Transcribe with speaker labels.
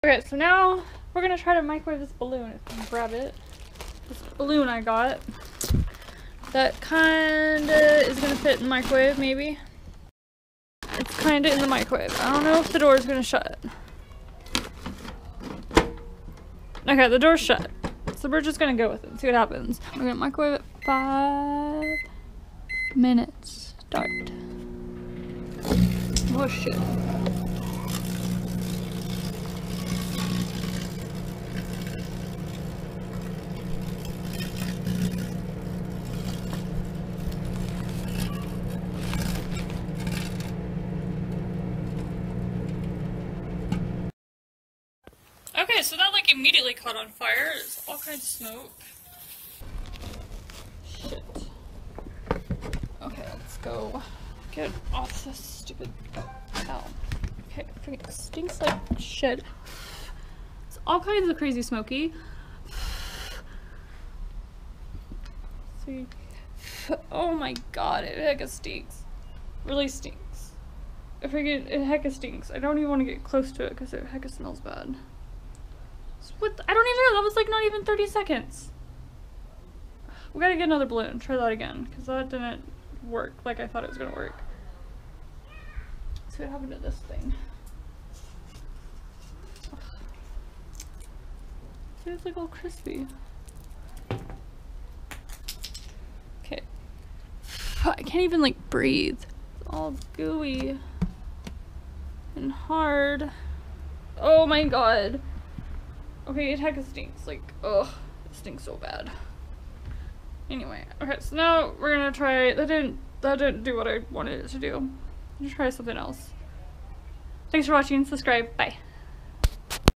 Speaker 1: Okay, so now we're gonna try to microwave this balloon. If I can grab it. This balloon I got. That kinda is gonna fit in the microwave, maybe. It's kinda in the microwave. I don't know if the door is gonna shut. Okay, the door's shut. So we're just gonna go with it and see what happens. We're gonna microwave it 5 minutes. Start. Oh shit. Okay, so that like immediately caught on fire. There's all kinds of smoke. Shit. Okay, let's go get off this stupid cow. Okay, freaking stinks like shit. It's all kinds of crazy smoky. See. Oh my god, it hecka stinks. Really stinks. It hecka stinks. I don't even want to get close to it because it hecka smells bad. What? I don't even know. That was like not even 30 seconds. We gotta get another balloon. Try that again because that didn't work like I thought it was gonna work. So what happened to this thing? Ugh. See, it's like all crispy. Okay. I can't even like breathe. It's all gooey and hard. Oh my god. Okay, it hecka stinks. Like, ugh, it stinks so bad. Anyway, okay, so now we're gonna try. That didn't do what I wanted it to do. I'm gonna try something else. Thanks for watching. Subscribe. Bye.